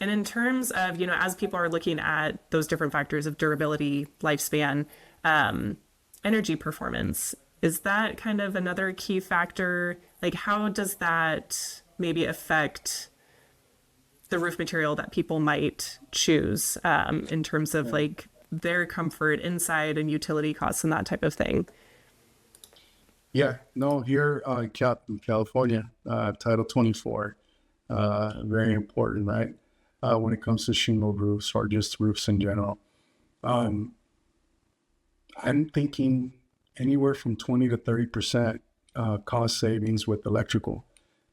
And in terms of, as people are looking at those different factors of durability, lifespan, energy performance, is that kind of another key factor? Like, how does that maybe affect the roof material that people might choose in terms of like their comfort inside and utility costs and that type of thing? Yeah, no, here in California, Title 24, very important, right? When it comes to shingle roofs or just roofs in general. I'm thinking anywhere from 20 to 30% cost savings with electrical.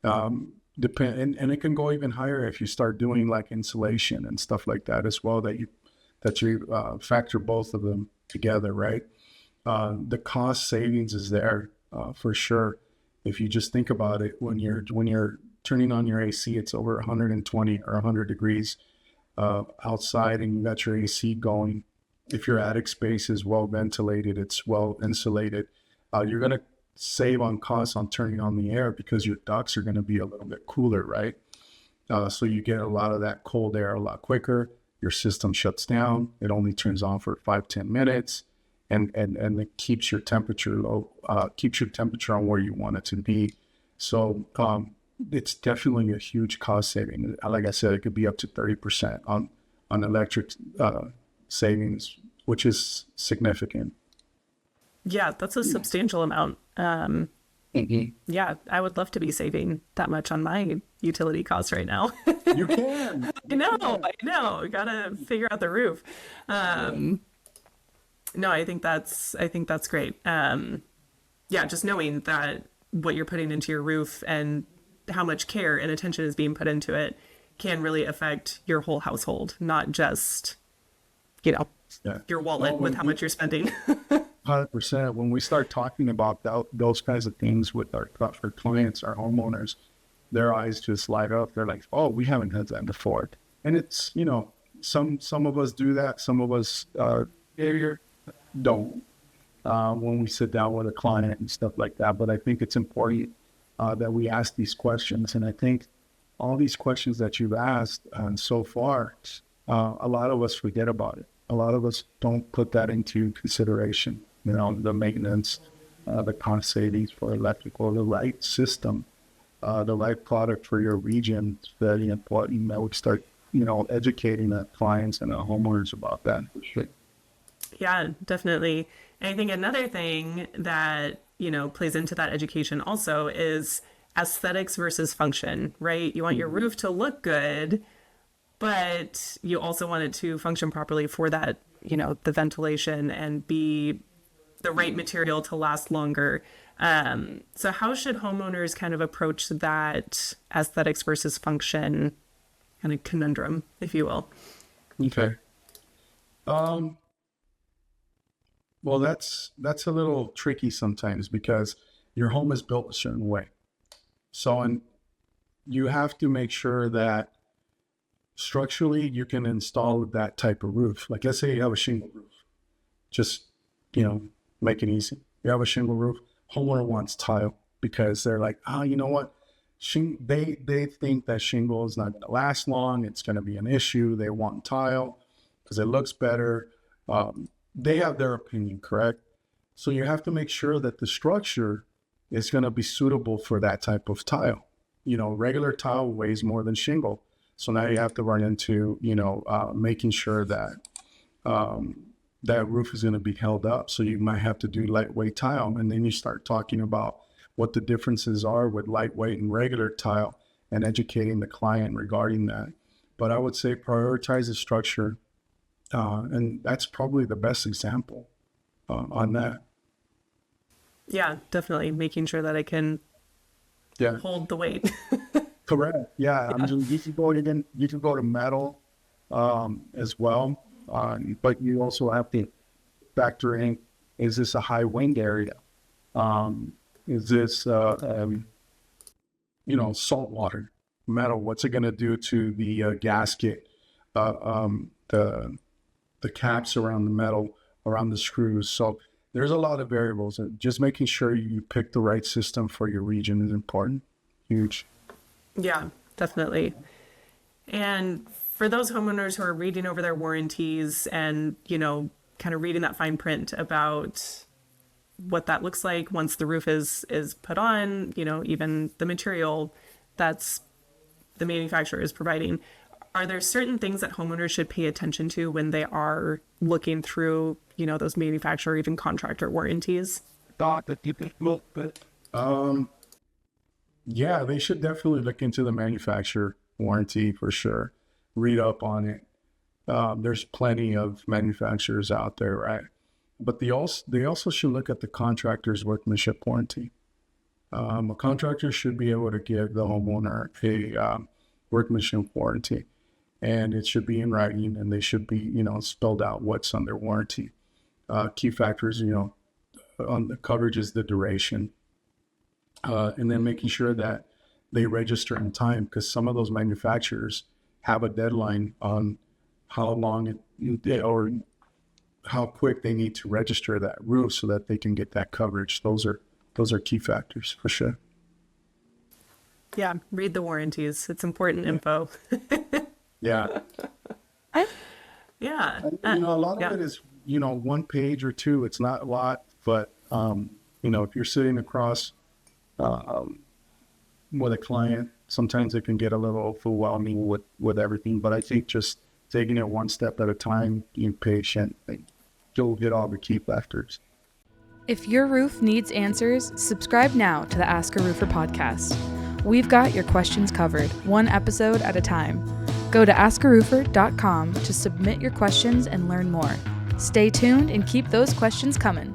And it can go even higher if you start doing like insulation and stuff like that as well, that you factor both of them together, right? The cost savings is there for sure. If you just think about it, when you're turning on your AC, it's over 120 or 100 degrees outside, and you got your AC going. If your attic space is well ventilated, it's well insulated, you're going to save on costs on turning on the air because your ducts are going to be a little bit cooler, right? So you get a lot of that cold air a lot quicker. Your system shuts down. It only turns on for 5-10 minutes, and it keeps your temperature low, keeps your temperature on where you want it to be. So it's definitely a huge cost saving. Like I said, it could be up to 30% on electric savings, which is significant. Yeah, that's a substantial amount. Yeah, I would love to be saving that much on my utility costs right now. You can. I know. Gotta figure out the roof. No, I think that's great. Yeah, just knowing that what you're putting into your roof and how much care and attention is being put into it can really affect your whole household, not just, your wallet with how much you're spending. 100%. When we start talking about those kinds of things with our clients, our homeowners, their eyes just light up. They're like, "Oh, we haven't had that before." And it's, some of us do that. Some of us don't when we sit down with a client and stuff like that. But I think it's important that we ask these questions. And I think all these questions that you've asked so far, a lot of us forget about it. A lot of us don't put that into consideration. The maintenance, the cost savings for electrical, the right system, the right product for your region. It's very important that we start, educating the clients and the homeowners about that. For sure. Yeah, definitely. And I think another thing that, plays into that education also is aesthetics versus function, right? You want your roof to look good, but you also want it to function properly for that, the ventilation and be the right material to last longer. So how should homeowners kind of approach that aesthetics versus function kind of conundrum, if you will? Okay. Well, that's a little tricky sometimes because your home is built a certain way. So you have to make sure that structurally you can install that type of roof. Like, let's say you have a shingle roof. Just, make it easy. You have a shingle roof. Homeowner wants tile because they're like, you know what? They think that shingle is not going to last long. It's going to be an issue. They want tile because it looks better. They have their opinion, correct? So you have to make sure that the structure is going to be suitable for that type of tile. Regular tile weighs more than shingle. So now you have to run into, making sure that that roof is going to be held up. So you might have to do lightweight tile. And then you start talking about what the differences are with lightweight and regular tile and educating the client regarding that. But I would say prioritize the structure. And that's probably the best example on that. Yeah, definitely. Making sure that it can hold the weight. Correct. Yeah. I mean, you can go to metal as well. But you also have to factor in, is this a high wind area? Is this, salt water, metal? What's it going to do to the gasket, the caps around the metal, around the screws? So there's a lot of variables. And just making sure you pick the right system for your region is important. Huge. Yeah, definitely. And for those homeowners who are reading over their warranties and, kind of reading that fine print about what that looks like once the roof is put on, even the material that's the manufacturer is providing, are there certain things that homeowners should pay attention to when they are looking through, those manufacturer, even contractor warranties? Yeah, they should definitely look into the manufacturer warranty for sure. Read up on it. There's plenty of manufacturers out there, right? But they also should look at the contractor's workmanship warranty. A contractor should be able to give the homeowner a workmanship warranty, and it should be in writing, and they should be, spelled out what's under warranty. Key factors, on the coverage is the duration, and then making sure that they register in time, because some of those manufacturers have a deadline on how long or how quick they need to register that roof so that they can get that coverage. Those are key factors for sure. Yeah, read the warranties. It's important info. Yeah. Yeah. A lot of it is, one page or two. It's not a lot, but, if you're sitting across with a client, sometimes it can get a little overwhelming with everything. But I think just taking it one step at a time, being patient, you'll get all the key factors. If your roof needs answers, subscribe now to the AskARoofer Podcast. We've got your questions covered, one episode at a time. Go to AskARoofer.com to submit your questions and learn more. Stay tuned and keep those questions coming.